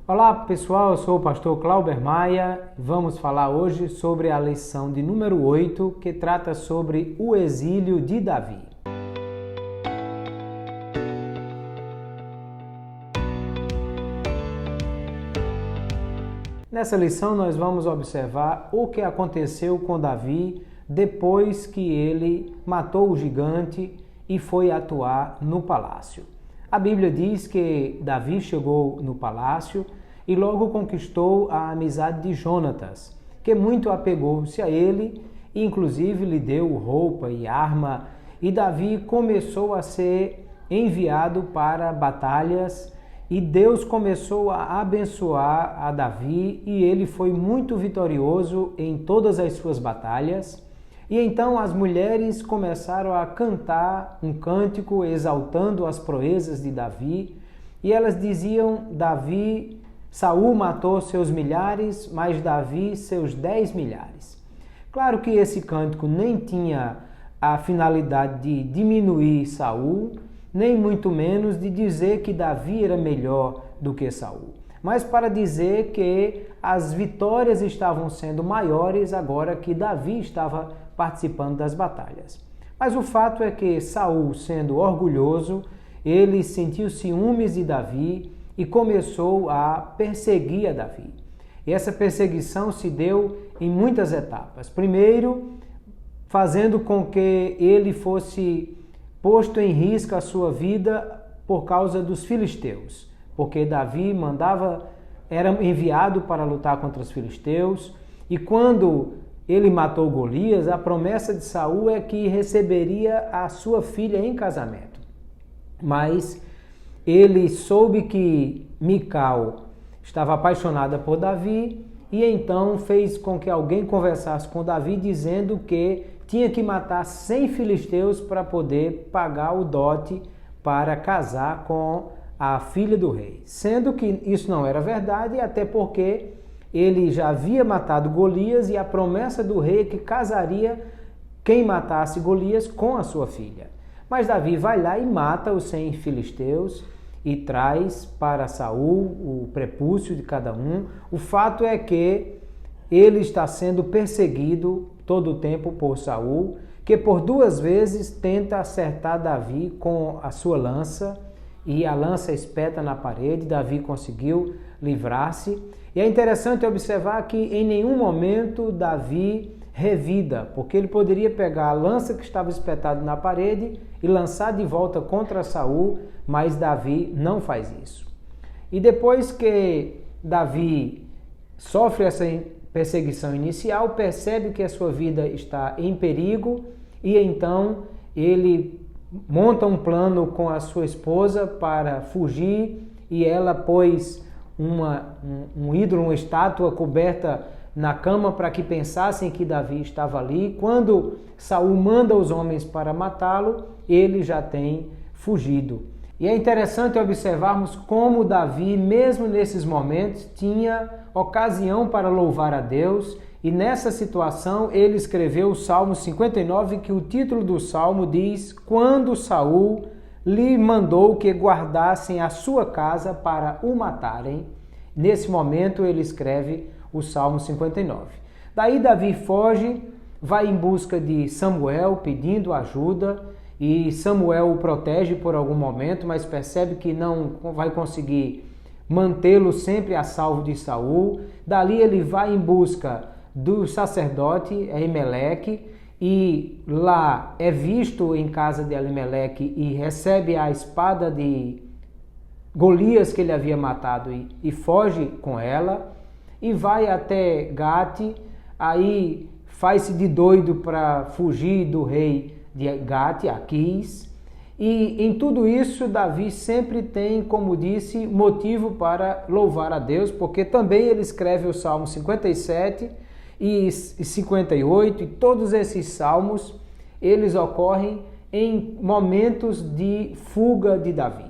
Olá pessoal, eu sou o pastor Clauber Maia e vamos falar hoje sobre a lição de número 8, que trata sobre o exílio de Davi. Nessa lição nós vamos observar o que aconteceu com Davi depois que ele matou o gigante e foi atuar no palácio. A Bíblia diz que Davi chegou no palácio e logo conquistou a amizade de Jonatas, que muito apegou-se a ele e inclusive lhe deu roupa e arma, e Davi começou a ser enviado para batalhas e Deus começou a abençoar a Davi e ele foi muito vitorioso em todas as suas batalhas. E então as mulheres começaram a cantar um cântico exaltando as proezas de Davi, e elas diziam: Saul matou seus milhares, mas Davi seus 10 milhares. Claro que esse cântico nem tinha a finalidade de diminuir Saul, nem muito menos de dizer que Davi era melhor do que Saul, mas para dizer que as vitórias estavam sendo maiores agora que Davi estava participando das batalhas. Mas o fato é que Saul, sendo orgulhoso, ele sentiu ciúmes de Davi e começou a perseguir a Davi. E essa perseguição se deu em muitas etapas. Primeiro, fazendo com que ele fosse posto em risco a sua vida por causa dos filisteus, porque Davi era enviado para lutar contra os filisteus, e quando ele matou Golias, a promessa de Saul é que receberia a sua filha em casamento. Mas ele soube que Mical estava apaixonada por Davi e então fez com que alguém conversasse com Davi dizendo que tinha que matar 100 filisteus para poder pagar o dote para casar com a filha do rei. Sendo que isso não era verdade, até porque ele já havia matado Golias e a promessa do rei é que casaria quem matasse Golias com a sua filha. Mas Davi vai lá e mata os 100 filisteus e traz para Saul o prepúcio de cada um. O fato é que ele está sendo perseguido todo o tempo por Saul, que por 2 vezes tenta acertar Davi com a sua lança e a lança espeta na parede. Davi conseguiu livrar-se. E é interessante observar que em nenhum momento Davi revida, porque ele poderia pegar a lança que estava espetada na parede e lançar de volta contra Saul, mas Davi não faz isso. E depois que Davi sofre essa perseguição inicial, percebe que a sua vida está em perigo e então ele monta um plano com a sua esposa para fugir e ela pôs um ídolo, uma estátua coberta na cama para que pensassem que Davi estava ali. Quando Saul manda os homens para matá-lo, ele já tem fugido. E é interessante observarmos como Davi, mesmo nesses momentos, tinha ocasião para louvar a Deus, e nessa situação ele escreveu o Salmo 59, que o título do Salmo diz: Quando Saul lhe mandou que guardassem a sua casa para o matarem. Nesse momento ele escreve o Salmo 59. Daí Davi foge, vai em busca de Samuel pedindo ajuda, e Samuel o protege por algum momento, mas percebe que não vai conseguir mantê-lo sempre a salvo de Saul. Dali ele vai em busca do sacerdote Aimeleque, e lá é visto em casa de Aimeleque e recebe a espada de Golias que ele havia matado e foge com ela, e vai até Gate, aí faz-se de doido para fugir do rei de Gate, Aquis, e em tudo isso Davi sempre tem, como disse, motivo para louvar a Deus, porque também ele escreve o Salmo 57 e 58, e todos esses salmos, eles ocorrem em momentos de fuga de Davi.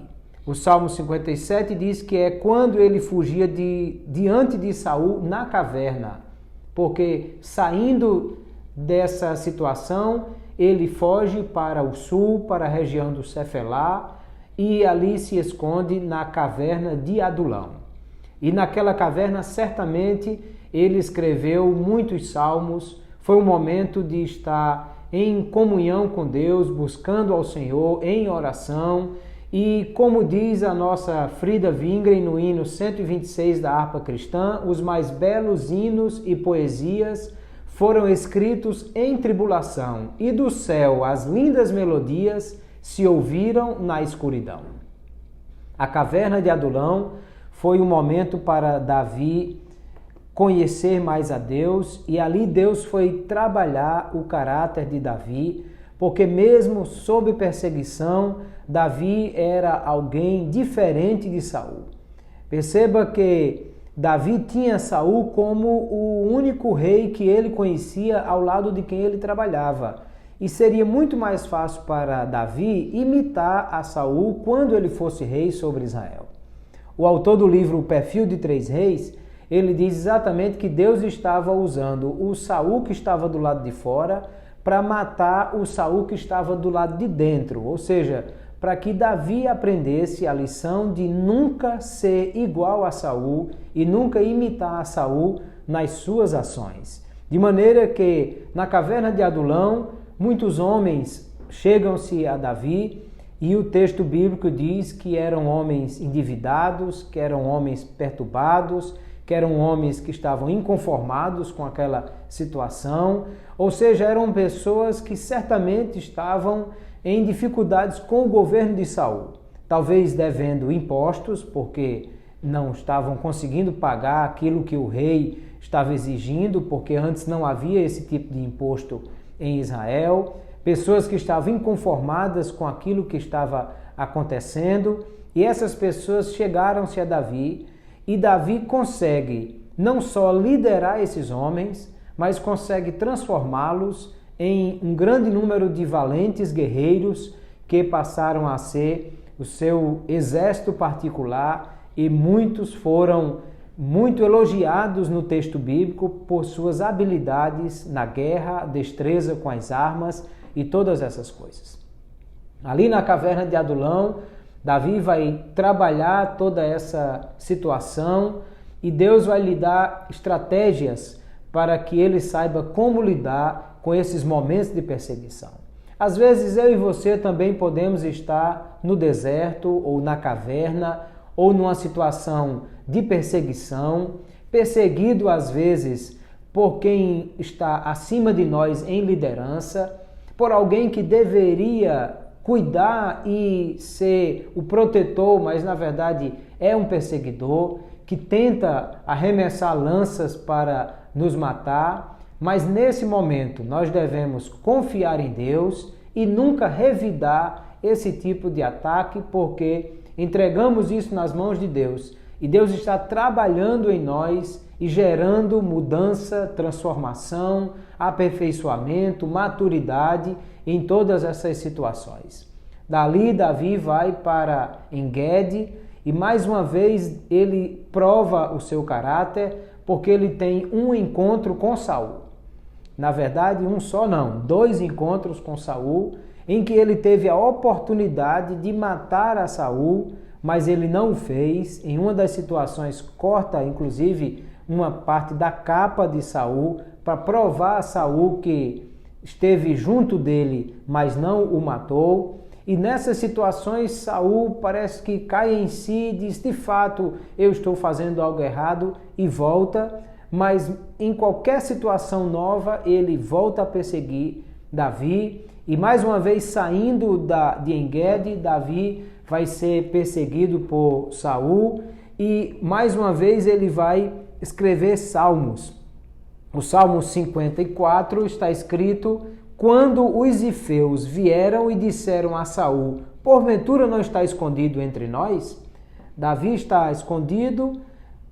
O Salmo 57 diz que é quando ele fugia diante de Saul na caverna, porque saindo dessa situação, ele foge para o sul, para a região do Cefelá, e ali se esconde na caverna de Adulão. E naquela caverna, certamente, ele escreveu muitos salmos. Foi um momento de estar em comunhão com Deus, buscando ao Senhor em oração. E como diz a nossa Frida Wingren no hino 126 da harpa cristã, os mais belos hinos e poesias foram escritos em tribulação, e do céu as lindas melodias se ouviram na escuridão. A caverna de Adulão foi um momento para Davi conhecer mais a Deus, e ali Deus foi trabalhar o caráter de Davi, porque mesmo sob perseguição, Davi era alguém diferente de Saul. Perceba que Davi tinha Saul como o único rei que ele conhecia ao lado de quem ele trabalhava. E seria muito mais fácil para Davi imitar a Saul quando ele fosse rei sobre Israel. O autor do livro O Perfil de Três Reis, ele diz exatamente que Deus estava usando o Saul que estava do lado de fora para matar o Saul que estava do lado de dentro, ou seja, para que Davi aprendesse a lição de nunca ser igual a Saul e nunca imitar a Saul nas suas ações. De maneira que na caverna de Adulão, muitos homens chegam-se a Davi e o texto bíblico diz que eram homens endividados, que eram homens perturbados, que eram homens que estavam inconformados com aquela situação, ou seja, eram pessoas que certamente estavam em dificuldades com o governo de Saul, talvez devendo impostos, porque não estavam conseguindo pagar aquilo que o rei estava exigindo, porque antes não havia esse tipo de imposto em Israel, pessoas que estavam inconformadas com aquilo que estava acontecendo, e essas pessoas chegaram-se a Davi, e Davi consegue não só liderar esses homens, mas consegue transformá-los em um grande número de valentes guerreiros que passaram a ser o seu exército particular, e muitos foram muito elogiados no texto bíblico por suas habilidades na guerra, destreza com as armas e todas essas coisas. Ali na caverna de Adulão, Davi vai trabalhar toda essa situação e Deus vai lhe dar estratégias para que ele saiba como lidar com esses momentos de perseguição. Às vezes eu e você também podemos estar no deserto ou na caverna ou numa situação de perseguição, perseguido às vezes por quem está acima de nós em liderança, por alguém que deveria cuidar e ser o protetor, mas na verdade é um perseguidor que tenta arremessar lanças para nos matar. Mas nesse momento nós devemos confiar em Deus e nunca revidar esse tipo de ataque, porque entregamos isso nas mãos de Deus e Deus está trabalhando em nós e gerando mudança, transformação, aperfeiçoamento, maturidade em todas essas situações. Dali Davi vai para En-Gedi e mais uma vez ele prova o seu caráter, porque ele tem um encontro com Saul. Na verdade, um só não, 2 encontros com Saul, em que ele teve a oportunidade de matar a Saul, mas ele não o fez. Em uma das situações corta, inclusive, uma parte da capa de Saul para provar a Saul que esteve junto dele, mas não o matou. E nessas situações, Saul parece que cai em si e diz, de fato, eu estou fazendo algo errado, e volta. Mas em qualquer situação nova, ele volta a perseguir Davi. E mais uma vez, saindo de En-Gedi, Davi vai ser perseguido por Saul. E mais uma vez ele vai escrever salmos. O Salmo 54 está escrito: quando os ifeus vieram e disseram a Saul, porventura não está escondido entre nós? Davi está escondido,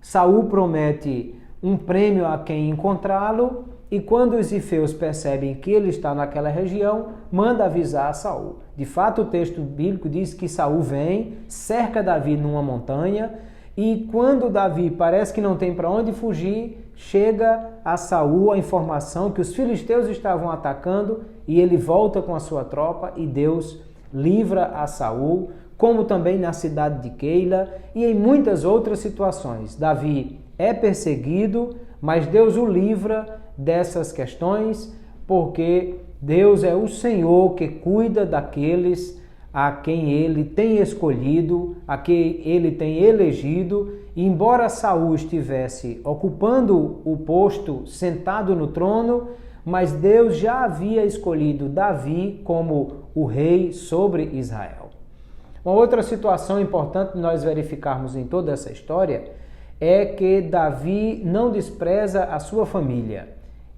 Saul promete um prêmio a quem encontrá-lo, e quando os ifeus percebem que ele está naquela região, manda avisar a Saul. De fato, o texto bíblico diz que Saul vem, cerca Davi numa montanha, e quando Davi parece que não tem para onde fugir, chega a Saul a informação que os filisteus estavam atacando, e ele volta com a sua tropa e Deus livra a Saul, como também na cidade de Keila e em muitas outras situações. Davi é perseguido, mas Deus o livra dessas questões, porque Deus é o Senhor que cuida daqueles a quem ele tem escolhido, a quem ele tem elegido. E embora Saul estivesse ocupando o posto, sentado no trono, mas Deus já havia escolhido Davi como o rei sobre Israel. Uma outra situação importante nós verificarmos em toda essa história é que Davi não despreza a sua família.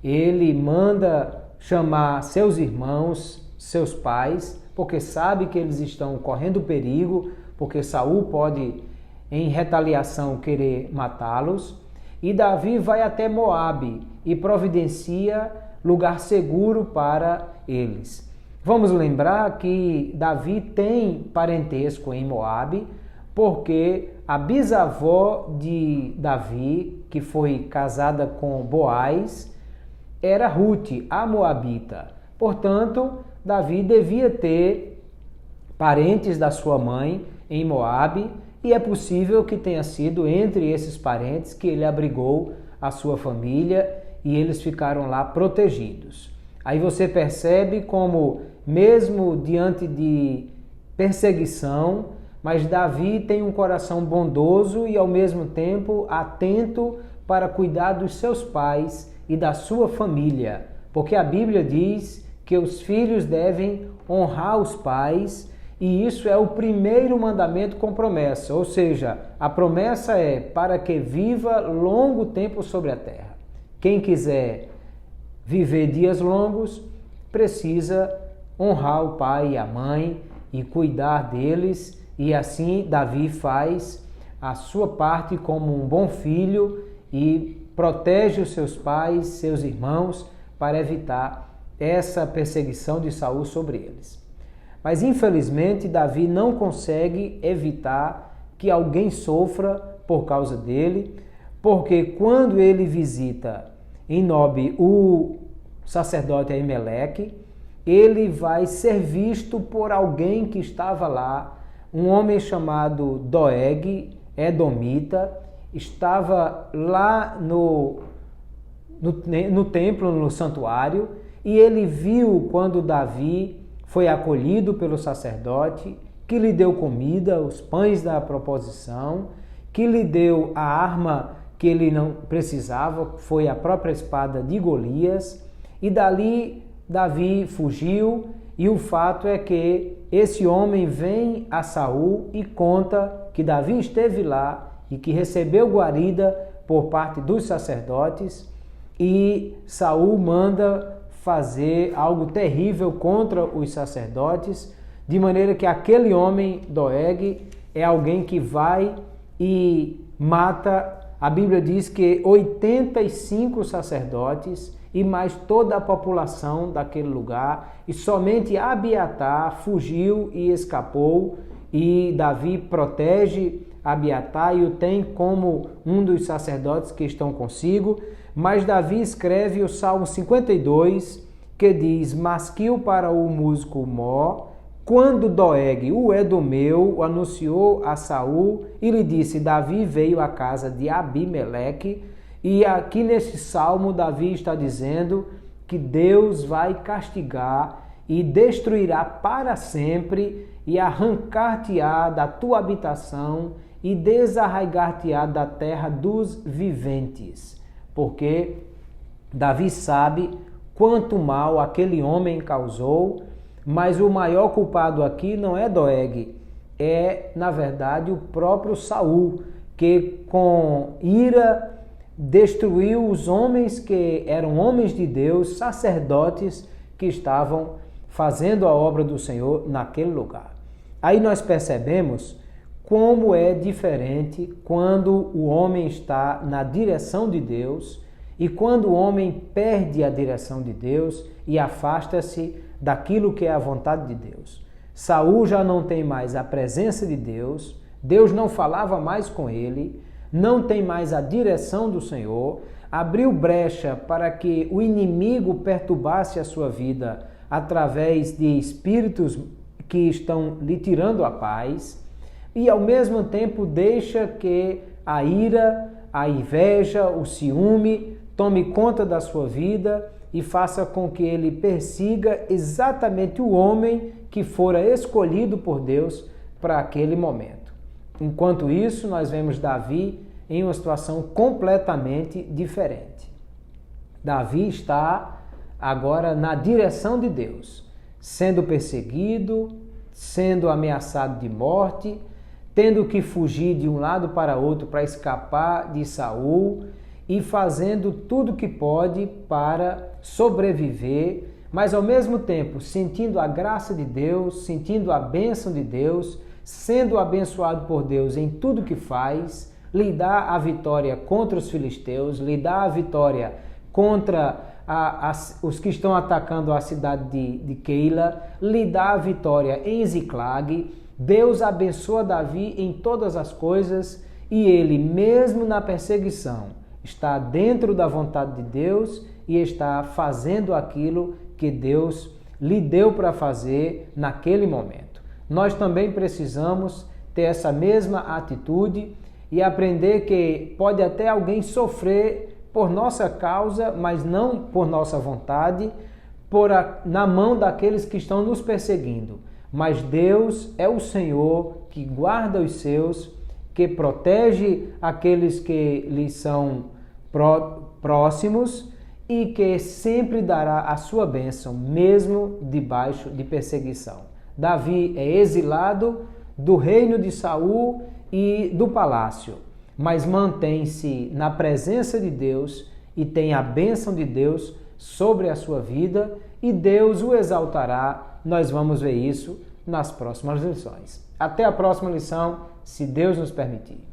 Ele manda chamar seus irmãos, seus pais, porque sabe que eles estão correndo perigo, porque Saul pode, em retaliação, querer matá-los. E Davi vai até Moabe e providencia lugar seguro para eles. Vamos lembrar que Davi tem parentesco em Moabe, porque a bisavó de Davi, que foi casada com Boaz, era Rute, a moabita. Portanto, Davi devia ter parentes da sua mãe em Moabe, e é possível que tenha sido entre esses parentes que ele abrigou a sua família e eles ficaram lá protegidos. Aí você percebe como, mesmo diante de perseguição, mas Davi tem um coração bondoso e ao mesmo tempo atento para cuidar dos seus pais e da sua família, porque a Bíblia diz que os filhos devem honrar os pais, e isso é o primeiro mandamento com promessa, ou seja, a promessa é para que viva longo tempo sobre a terra. Quem quiser viver dias longos precisa honrar o pai e a mãe e cuidar deles, e assim Davi faz a sua parte como um bom filho e protege os seus pais, seus irmãos, para evitar essa perseguição de Saul sobre eles. Mas infelizmente Davi não consegue evitar que alguém sofra por causa dele, porque quando ele visita em Nob o sacerdote Aimeleque, ele vai ser visto por alguém que estava lá, um homem chamado Doeg, edomita, estava lá no templo, no santuário, e ele viu quando Davi foi acolhido pelo sacerdote, que lhe deu comida, os pães da proposição, que lhe deu a arma que ele não precisava, foi a própria espada de Golias, e dali Davi fugiu, e o fato é que esse homem vem a Saul e conta que Davi esteve lá e que recebeu guarida por parte dos sacerdotes, e Saul manda fazer algo terrível contra os sacerdotes, de maneira que aquele homem, Doeg, é alguém que vai e mata. A Bíblia diz que 85 sacerdotes e mais toda a população daquele lugar, e somente Abiatar fugiu e escapou, e Davi protege Abiatar e o tem como um dos sacerdotes que estão consigo. Mas Davi escreve o Salmo 52, que diz: Masquil para o músico Mó, quando Doeg, o edomeu, anunciou a Saul e lhe disse: Davi veio à casa de Abimeleque. E aqui neste salmo Davi está dizendo que Deus vai castigar e destruirá para sempre e arrancar-te-á da tua habitação e desarraigar-te-á da terra dos viventes. Porque Davi sabe quanto mal aquele homem causou, mas o maior culpado aqui não é Doeg, é, na verdade, o próprio Saul, que com ira destruiu os homens que eram homens de Deus, sacerdotes que estavam fazendo a obra do Senhor naquele lugar. Aí nós percebemos como é diferente quando o homem está na direção de Deus e quando o homem perde a direção de Deus e afasta-se daquilo que é a vontade de Deus. Saul já não tem mais a presença de Deus, Deus não falava mais com ele, não tem mais a direção do Senhor, abriu brecha para que o inimigo perturbasse a sua vida através de espíritos que estão lhe tirando a paz, e ao mesmo tempo deixa que a ira, a inveja, o ciúme tome conta da sua vida e faça com que ele persiga exatamente o homem que fora escolhido por Deus para aquele momento. Enquanto isso, nós vemos Davi em uma situação completamente diferente. Davi está agora na direção de Deus, sendo perseguido, sendo ameaçado de morte, tendo que fugir de um lado para outro para escapar de Saul e fazendo tudo que pode para sobreviver, mas ao mesmo tempo sentindo a graça de Deus, sentindo a bênção de Deus, sendo abençoado por Deus em tudo que faz, lhe dá a vitória contra os filisteus, lhe dá a vitória contra os que estão atacando a cidade de Keila, lhe dá a vitória em Ziclag. Deus abençoa Davi em todas as coisas e ele, mesmo na perseguição, está dentro da vontade de Deus e está fazendo aquilo que Deus lhe deu para fazer naquele momento. Nós também precisamos ter essa mesma atitude e aprender que pode até alguém sofrer por nossa causa, mas não por nossa vontade, na mão daqueles que estão nos perseguindo. Mas Deus é o Senhor que guarda os seus, que protege aqueles que lhe são próximos e que sempre dará a sua bênção, mesmo debaixo de perseguição. Davi é exilado do reino de Saul e do palácio, mas mantém-se na presença de Deus e tem a bênção de Deus sobre a sua vida e Deus o exaltará. Nós vamos ver isso nas próximas lições. Até a próxima lição, se Deus nos permitir.